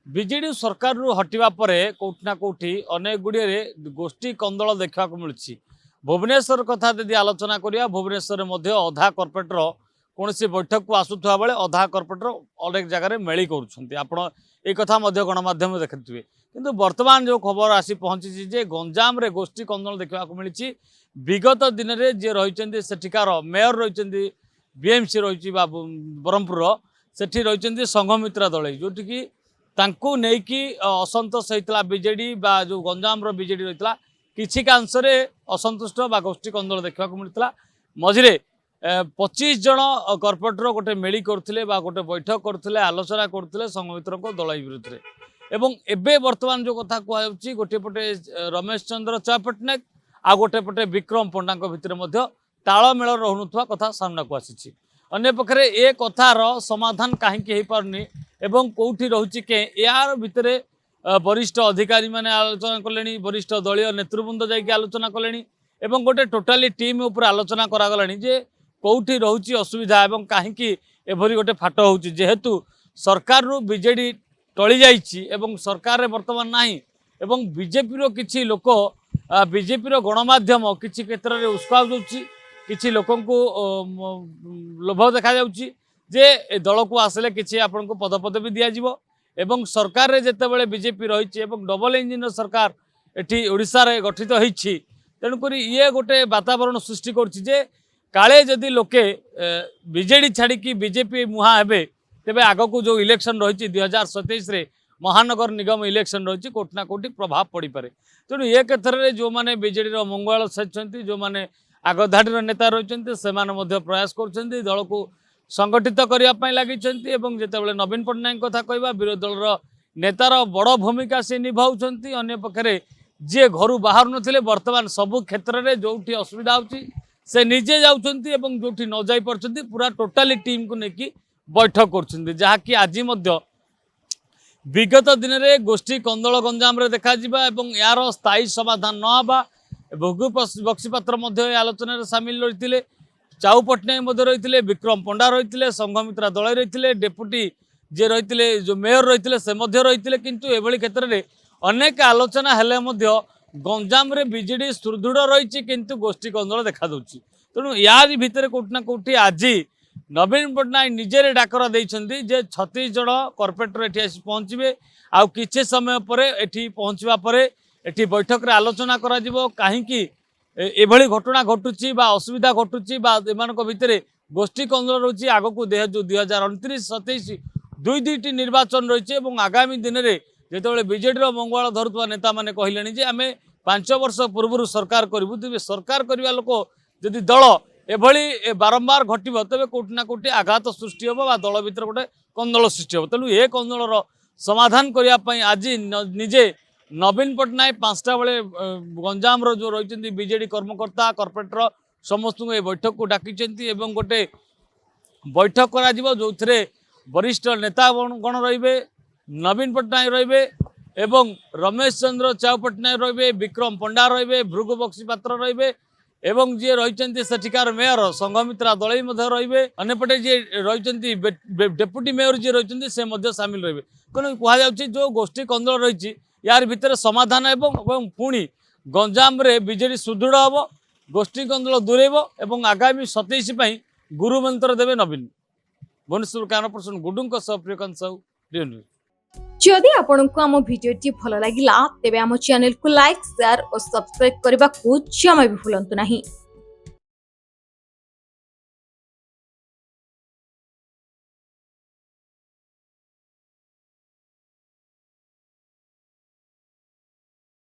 विजेडी सरकार रु हटिबा परे कोठी ना कोठी अनेक गुड़िए गोष्ठी कंदल देखा मिलूँ। भुवनेश्वर कथा यदि आलोचना करिया भुवनेश्वर मध्य अधा कॉर्पोरेटर कौन बैठक को आसुवा बेले अधा कॉर्पोरेटर अनेक जगह मेली करा गणमाध्यम देखुए किंतु वर्तमान जो खबर आसी पहुंची जे गंजाम रे गोष्ठी कंदल देखा मिली। विगत दिन में जी रही सेठिकार मेयर रही बीएमसी रही ब्रह्मपुर सेठी रही संघमित्रा दल जोटि तांकू नेकी असंतोष होता बीजेडी जो गंजाम बीजेडी रही किसी कांश असंतुष्ट गोष्ठी कंदल देखा मिलता। मझे 25 जन कॉर्पोरेटर गोटे मेली करते गोटे बैठक करते आलोचना करते संघमित्र दल विरुद्ध में एवं एबे वर्तमान जो कथा कहुच्छी गोटे पटे रमेश चंद्र चा पट्टनायक आ गोटे पटे विक्रम पंडा भितर तालमेल रहनुवा कथा सामना को आसी। अन्य पक्षे ए कथार समाधान कहीं पारनी एवं कौटी रोचे के यार भितर वरिष्ठ अधिकारी माने आलोचना कले वरिष्ठ दलीय नेतृवृंद जाकि आलोचना कले एवं गोटे टोटाली टीम उपर आलोचना करागला जे कौटी रोचे असुविधा एवं कहीं एभरी गोटे फाट हो जेहेतु सरकार रु बीजेडी टली जाइए सरकार वर्तमान नाही एवं बीजेपी किसी लोक बीजेपी गणमाध्यम किसी क्षेत्र में उत्साह दौर किसी लोक लोभ देखा जे दल को आसले किसी आपण को पदपदवी दिज्व एवं सरकार रे जेतेबेले बीजेपी रही डबल इंजिन सरकार एठी ओडिशा रे गठित होईछि तेणुक ये गोटे वातावरण सृष्टि कर काले जदि लोके बीजेडी छाड़ी बीजेपी मुहा हेबे तेबे आग को जो इलेक्शन रही 2027 रे महानगर निगम इलेक्शन रही कोठना कोठी प्रभाव पड़ी पारे। तेणु ये क्षेत्र में जो मैंने बीजेडी मंगल साधुंट जो मैंने आगधाड़ी नेता रही से प्रयास कर दल को संगठित करने लगी जितेबाला नवीन पट्टनायक कथा कहवा विरोधी दल नेतार बड़ भूमिका से निभाऊँच। अन्य पक्षे जी घर बाहर नथिले वर्तमान सबु क्षेत्र में जो असुविधा होची से निजे जाउछंती एवं जोठी न जाई परछंती पूरा टोटाली टीम को लेकिन बैठक करछंती जहाँकि आज विगत दिन में गोष्ठी कंदल गंजाम रे देखा जिबा एवं यार स्थायी समाधान न हबा भोगु बक्सीपात्र आलोचना सामिल रही चाऊ पट्टनायक रही विक्रम पंडा रही संघमित्रा दल रही डेपुटी जे रही जो मेयर रही से रही किंतु एभली क्षेत्र में अनेक आलोचना हेले गंजाम रे बीजेडी सुदृढ़ रही किंतु गोष्ठी कंदल देखा दूची। तेणु यार भितर कोठना कोठी आज नवीन पट्टनायक निजे डाकर देइछंती जे 36 जन कॉर्पोरेटर एठी आसी पहुँचे आउ किछि समय पर एठी पहुँचवा परे एठी बैठक रे आलोचना करा जिवो काहेकि एभली घटना घटुची बा असुविधा घटुची बा एमानक भितर गोष्ठी कंदल रही आग को 2029-27 दुईटी निर्वाचन रही आगामी दिन में जिते बीजेडी मंगल धरुवा नेता मैंने कहले जे आम 5 वर्ष पूर्व सरकार करूँ तेज सरकार करने लोक जदि दल एभली बारंबार घटव तेज कोटि ना कोटि आघात सृष्टि हम दल भर गोटे कंदल सृष्टि हम। तेणु ये कंदलर समाधान करने आज निजे नवीन पट्टनायक 5टा बेले गंजाम जो रही बीजेडी कर्मकर्ता कॉर्पोरेटर समस्त ये बैठक को डाकी गोटे बैठक करा जो थे वरिष्ठ नेता गण रे नवीन पट्टनायक रे एवं रमेश चंद्र चाऊ पट्टनायक रे विक्रम पंडा रे भृगु बक्सीपात्र रे एवं जी रही सेठिकार मेयर संघमित्रा दल रे अन्यपटे जी रही डेपुटी मेयर जी रही से सामिल रे। तेणु कहुच्छी जो गोष्ठी कंदल रही यार भितर समाधान एवं पुणी गंजाम रे बीजेडी सुदृढ़ हम गोष्ठी कंदल दूरेब और आगामी 27 गुरु मंत्र देवे नवीन। भुवनेश्वर कैमरा पर्सन गुडुंक सह प्रियकांत साहू रियो न्यूज। जदि आपंक आम भिडी भल लगा तेब आम चैनल को लाइक शेयर और सब्सक्राइब करने को जमा भी भूलु नहीं।